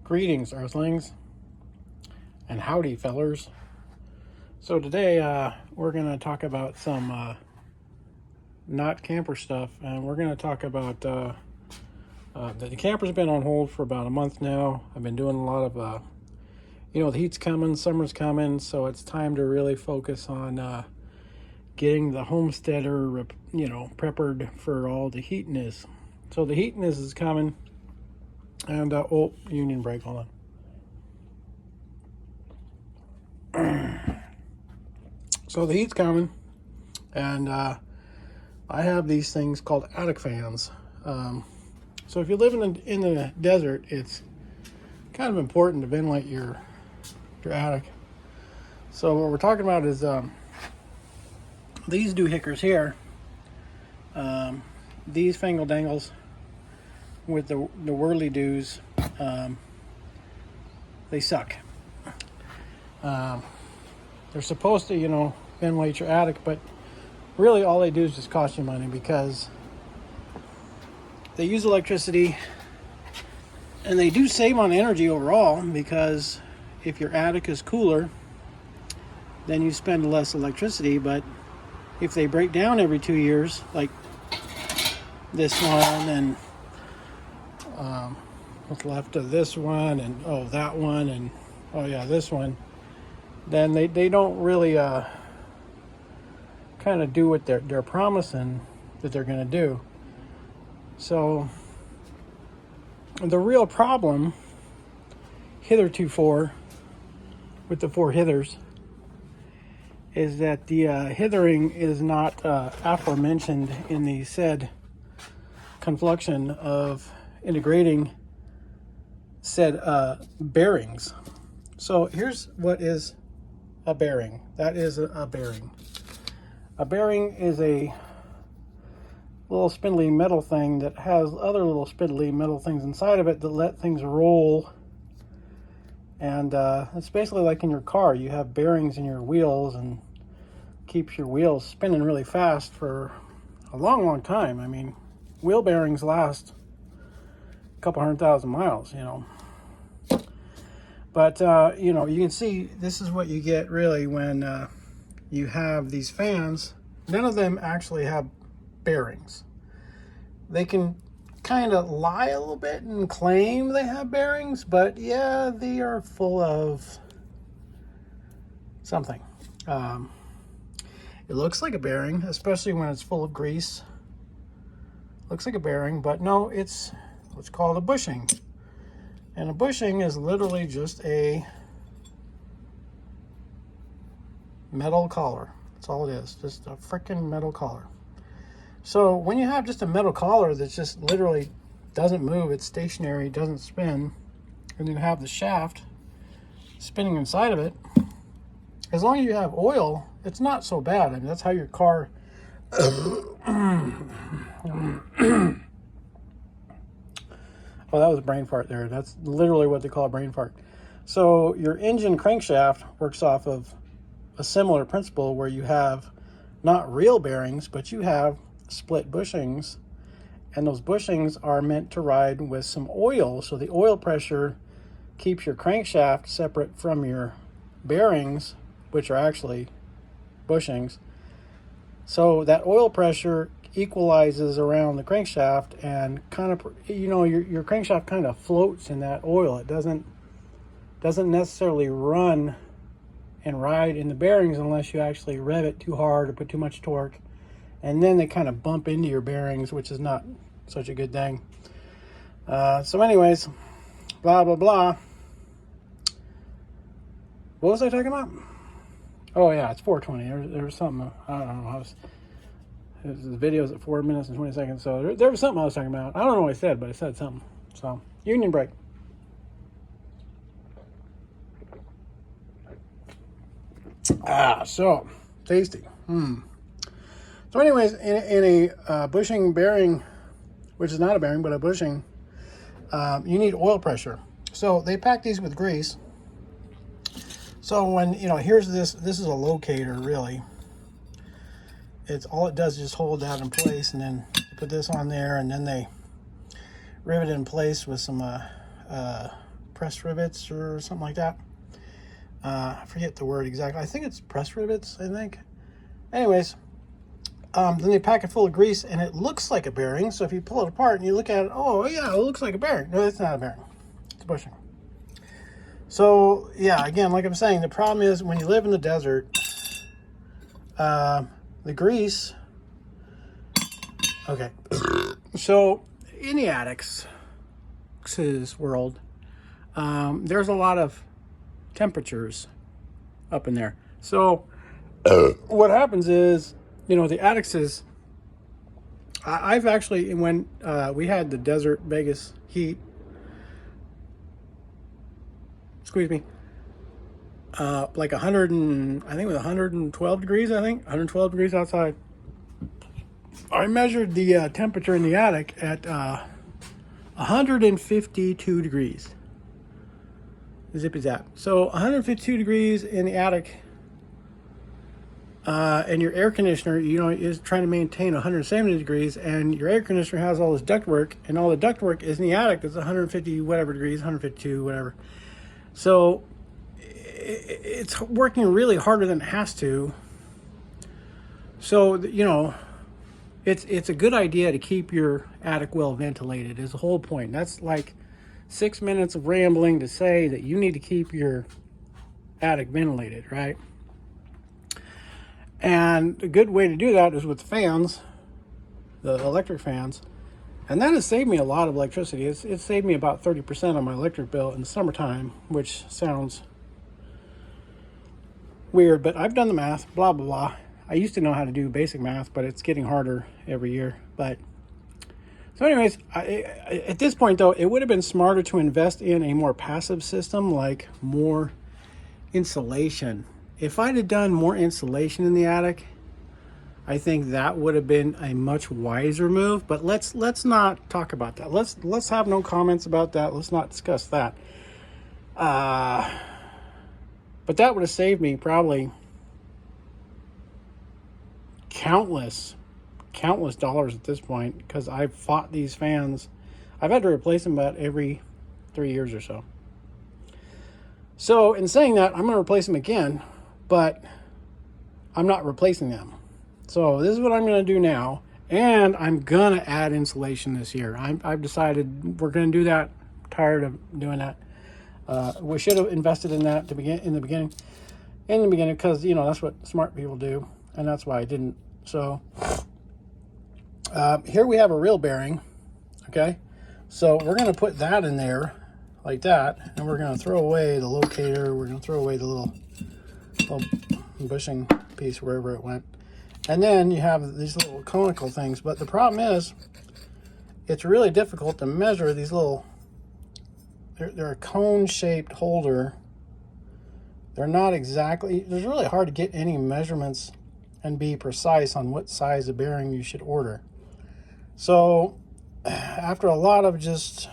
Greetings, Earthlings, and howdy, fellers. So today we're going to talk about some not camper stuff, and we're going to talk about the camper's been on hold for about a month now. I've been doing a lot of, the heat's coming, summer's coming, so it's time to really focus on getting the homesteader, prepared for all the heatness. So the heatness is coming. And, union brake, hold on. So the heat's coming, and I have these things called attic fans. So if you live in the desert, it's kind of important to ventilate your attic. So what we're talking about is these doohickers here, these fangle dangles with the whirly doos, they suck. They're supposed to, ventilate your attic, but really all they do is just cost you money because they use electricity, and they do save on energy overall, because if your attic is cooler, then you spend less electricity. But if they break down every 2 years, like this one and what's left of this one, and that one, and this one, then they don't really kind of do what they're promising that they're going to do. So the real problem hitherto with the four hithers is that the hithering is not aforementioned in the said confluxion of integrating said bearings. So here's what is a bearing. That is a bearing. A bearing is a little spindly metal thing that has other little spindly metal things inside of it that let things roll. And it's basically like in your car. You have bearings in your wheels and keeps your wheels spinning really fast for a long time. I mean, wheel bearings last a couple 100,000 miles, But, you can see this is what you get really when you have these fans. None of them actually have bearings. They can kind of lie a little bit and claim they have bearings, but yeah, they are full of something. It looks like a bearing, especially when it's full of grease. Looks like a bearing, but no, it's what's called a bushing. And a bushing is literally just a metal collar. That's all it is, just a freaking metal collar. So when you have just a metal collar that's just literally doesn't move, it's stationary, doesn't spin, and you have the shaft spinning inside of it, as long as you have oil, it's not so bad. I mean, that's how your car Oh, that was a brain fart there. That's literally what they call a brain fart. So your engine crankshaft works off of a similar principle where you have not real bearings, but you have split bushings, and those bushings are meant to ride with some oil. So the oil pressure keeps your crankshaft separate from your bearings, which are actually bushings. So that oil pressure equalizes around the crankshaft, and kind of, your crankshaft kind of floats in that oil. It doesn't necessarily run and ride in the bearings unless you actually rev it too hard or put too much torque, and then they kind of bump into your bearings, which is not such a good thing. So anyways, blah blah blah. What was I talking about? Oh yeah, it's 4:20. There was something, I don't know. The video's at 4 minutes and 20 seconds, so there was something I was talking about. I don't know what I said, but I said something. So, union brake. So tasty. So anyways, in a bushing bearing, which is not a bearing, but a bushing, you need oil pressure. So they pack these with grease. So when, here's this is a locator, really. It's all it does is just hold that in place, and then put this on there, and then they rivet it in place with some press rivets or something like that. I forget the word exactly. I think it's press rivets, I think. Anyways, then they pack it full of grease, and it looks like a bearing. So if you pull it apart and you look at it, oh yeah, it looks like a bearing. No, it's not a bearing. It's a bushing. So yeah, again, like I'm saying, the problem is when you live in the desert, the grease. Okay, so in the attics world, there's a lot of temperatures up in there. So what happens is, you know, the attics is, I've actually, when we had the desert Vegas heat, excuse me, like 100 and, I think it was 112 degrees, 112 degrees outside. I measured the temperature in the attic at 152 degrees. Zippy zap. So 152 degrees in the attic, and your air conditioner, you know, is trying to maintain 170 degrees, and your air conditioner has all this ductwork, and all the ductwork is in the attic that's 150 whatever degrees, 152 whatever. So it's working really harder than it has to. So, you know, it's a good idea to keep your attic well ventilated is the whole point. That's like 6 minutes of rambling to say that you need to keep your attic ventilated, right? And a good way to do that is with fans, the electric fans. And that has saved me a lot of electricity. It's saved me about 30% on my electric bill in the summertime, which sounds weird, but I've done the math, blah, blah, blah. I used to know how to do basic math, but it's getting harder every year. But so anyways, at this point, though, it would have been smarter to invest in a more passive system, like more insulation. If I'd have done more insulation in the attic, I think that would have been a much wiser move. But let's not talk about that. Let's have no comments about that. Let's not discuss that. But that would have saved me probably countless dollars at this point, because I've fought these fans. I've had to replace them about every 3 years or so. So in saying that, I'm going to replace them again, but I'm not replacing them. So this is what I'm going to do now, and I'm going to add insulation this year. I've decided we're going to do that. I'm tired of doing that. We should have invested in that in the beginning, because, you know, that's what smart people do, and that's why I didn't. So here we have a real bearing, okay? So we're going to put that in there like that, and we're going to throw away the locator. We're going to throw away the little bushing piece wherever it went. And then you have these little conical things. But the problem is, it's really difficult to measure these little, they're a cone-shaped holder. They're not exactly, it's really hard to get any measurements and be precise on what size of bearing you should order. So after a lot of just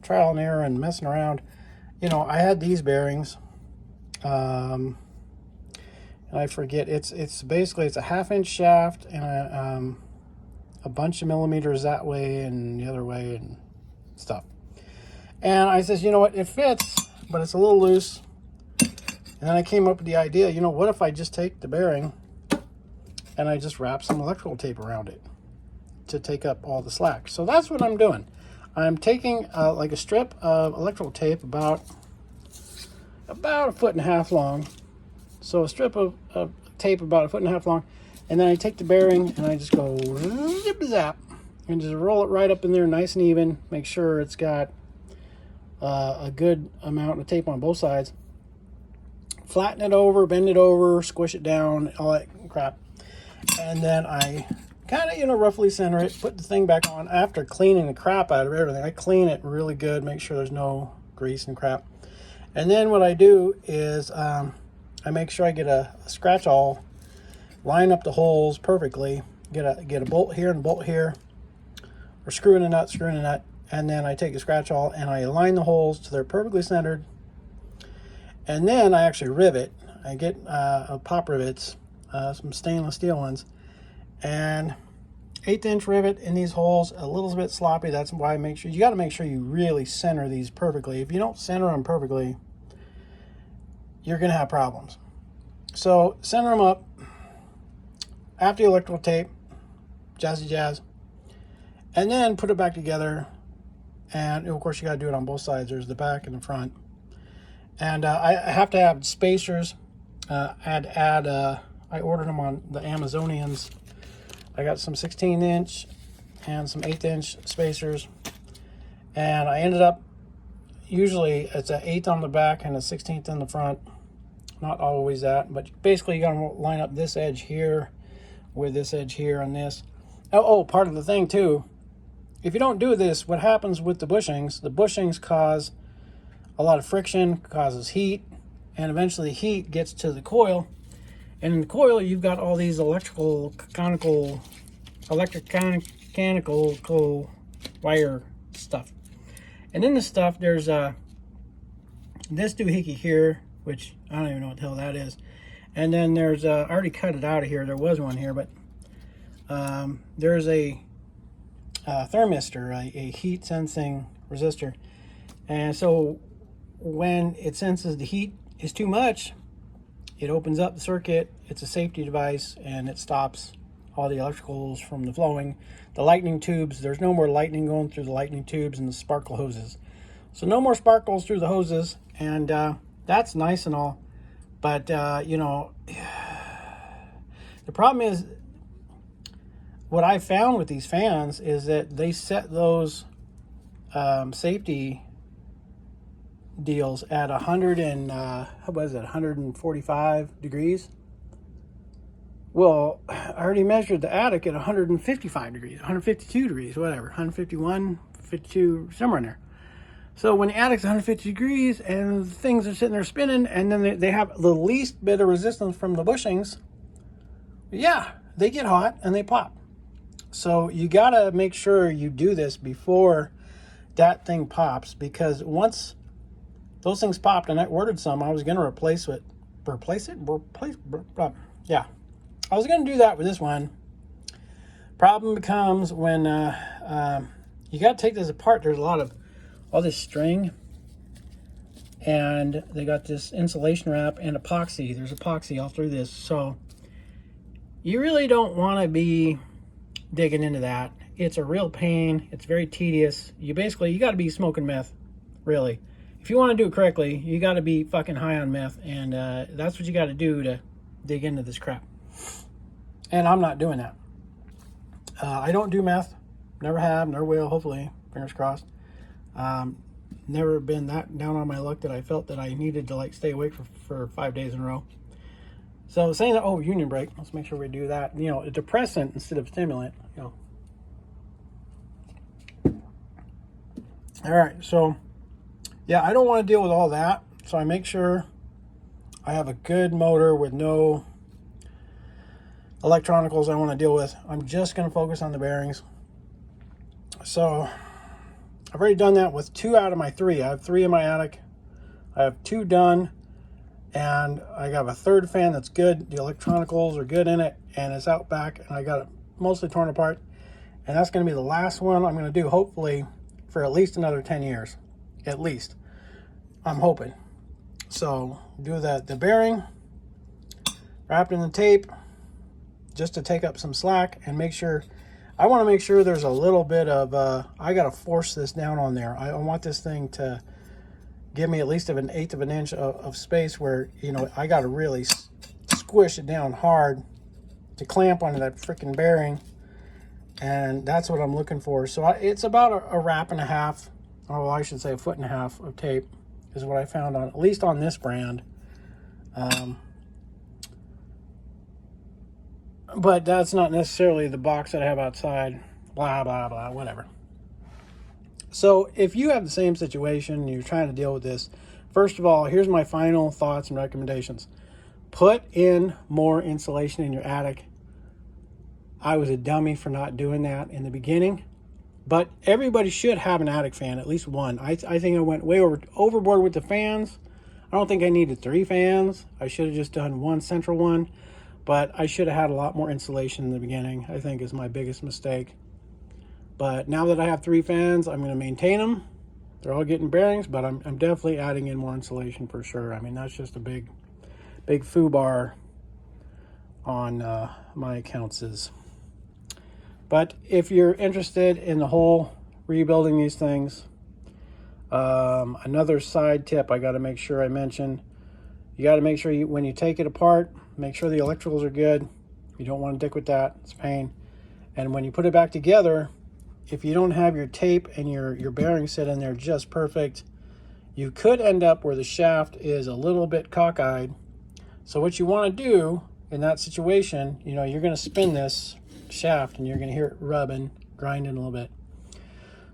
trial and error and messing around, you know, I had these bearings. And I forget, it's basically, it's a 1/2 inch shaft and a bunch of millimeters that way and the other way and stuff. And I says, you know what, it fits, but it's a little loose. And then I came up with the idea, you know, what if I just take the bearing and I just wrap some electrical tape around it to take up all the slack. So that's what I'm doing. I'm taking like a strip of electrical tape about 1.5 feet long. So a strip of tape about 1.5 feet long, and then I take the bearing and I just go zip zap and just roll it right up in there nice and even. Make sure it's got a good amount of tape on both sides. Flatten it over, bend it over, squish it down, all that crap. And then I kind of, you know, roughly center it, put the thing back on after cleaning the crap out of everything. I clean it really good, make sure there's no grease and crap. And then what I do is I make sure I get a scratch awl, line up the holes perfectly, get a bolt here and a bolt here, or screw in a nut, and then I take a scratch awl and I align the holes so they're perfectly centered. And then I actually rivet. I get pop rivets, some stainless steel ones, and 1/8" rivet in these holes, a little bit sloppy. That's why I make sure, you got to make sure you really center these perfectly. If you don't center them perfectly, you're going to have problems. So center them up. After the electrical tape, jazzy jazz, and then put it back together. And of course you got to do it on both sides. There's the back and the front. And I have to have spacers. I ordered them on the Amazonians. I got some 16" and some 1/8" spacers. And I ended up, usually it's an 1/8 on the back and a 1/16 in the front. Not always that, but basically you got to line up this edge here with this edge here on this. Oh, part of the thing too, if you don't do this, what happens with the bushings cause a lot of friction, causes heat, and eventually heat gets to the coil. And in the coil, you've got all these electric mechanical wire stuff. And in this stuff, there's this doohickey here, which I don't even know what the hell that is. And then there's, I already cut it out of here. There was one here, but there's a thermistor, a heat sensing resistor. And so when it senses the heat is too much, it opens up the circuit. It's a safety device, and it stops all the electricals from the flowing. The lightning tubes, there's no more lightning going through the lightning tubes and the sparkle hoses. So no more sparkles through the hoses, and that's nice and all. But, you know, the problem is, what I found with these fans is that they set those safety deals at 145 degrees. Well, I already measured the attic at 155 degrees, 152 degrees, whatever, 151, 52, somewhere in there. So when the attic's 150 degrees and things are sitting there spinning, and then they have the least bit of resistance from the bushings, yeah, they get hot and they pop. So you got to make sure you do this before that thing pops, because once those things popped, and I ordered some, I was going to replace it. Yeah. I was going to do that with this one. Problem becomes when you got to take this apart. There's a lot of all this string, and they got this insulation wrap and epoxy. There's epoxy all through this. So you really don't want to be digging into that. It's a real pain. It's very tedious. You got to be smoking meth, really. If you want to do it correctly, you got to be fucking high on meth, and that's what you got to do to dig into this crap. And I'm not doing that. I don't do meth. Never have, never will, hopefully. Fingers crossed. Never been that down on my luck that I felt that I needed to like stay awake for 5 days in a row. So saying that, union break. Let's make sure we do that. You know, a depressant instead of stimulant. You know. All right, so yeah, I don't want to deal with all that. So I make sure I have a good motor with no electronicals I want to deal with. I'm just going to focus on the bearings. So I've already done that with 2 out of my 3. I have 3 in my attic. I have 2 done, and I got a 3rd fan that's good. The electronicals are good in it, and it's out back, and I got it mostly torn apart. And that's going to be the last one I'm going to do, hopefully, for at least another 10 years. At least. I'm hoping. So do the bearing, wrapped in the tape, just to take up some slack, and make sure, I want to make sure there's a little bit of, I got to force this down on there. I want this thing to give me at least of 1/8 of an inch of space where, you know, I got to really squish it down hard to clamp onto that freaking bearing. And that's what I'm looking for. So it's about a wrap and a half, or I should say 1.5 foot of tape is what I found on, at least on this brand. But that's not necessarily the box that I have outside, blah, blah, blah, whatever. So if you have the same situation and you're trying to deal with this, first of all, here's my final thoughts and recommendations. Put in more insulation in your attic. I was a dummy for not doing that in the beginning, but everybody should have an attic fan, at least one. I think I went way overboard with the fans. I don't think I needed 3 fans. I should have just done one central one. But I should have had a lot more insulation in the beginning, I think is my biggest mistake. But now that I have 3 fans, I'm going to maintain them. They're all getting bearings, but I'm definitely adding in more insulation for sure. I mean, that's just a big foobar on my accounts is. But if you're interested in the whole rebuilding these things, another side tip I got to make sure I mention, you got to make sure when you take it apart, make sure the electricals are good. You don't want to dick with that. It's a pain. And when you put it back together, if you don't have your tape and your bearings set in there just perfect, you could end up where the shaft is a little bit cockeyed. So what you want to do in that situation, you know, you're going to spin this shaft and you're going to hear it rubbing, grinding a little bit.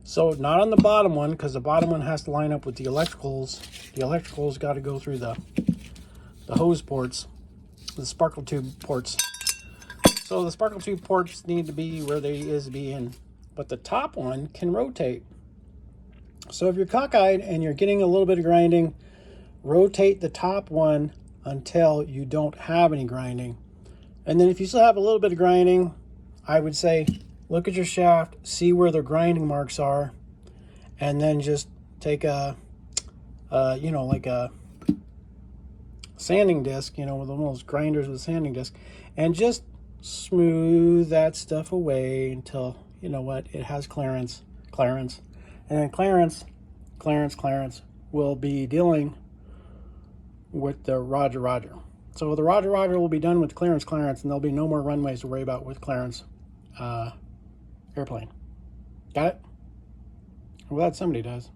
So not on the bottom one, because the bottom one has to line up with the electricals. The electricals got to go through the hose ports, the sparkle tube ports. So the sparkle tube ports need to be where they is to be in. But the top one can rotate. So if you're cockeyed and you're getting a little bit of grinding, rotate the top one until you don't have any grinding. And then if you still have a little bit of grinding, I would say look at your shaft, see where the grinding marks are, and then just take a you know, like a sanding disc, you know, with one of those grinders with a sanding disc, and just smooth that stuff away until, you know what, it has clearance, and then clearance will be dealing with the Roger. So the Roger will be done with clearance, and there'll be no more runways to worry about with clearance airplane. Got it? I'm glad somebody does.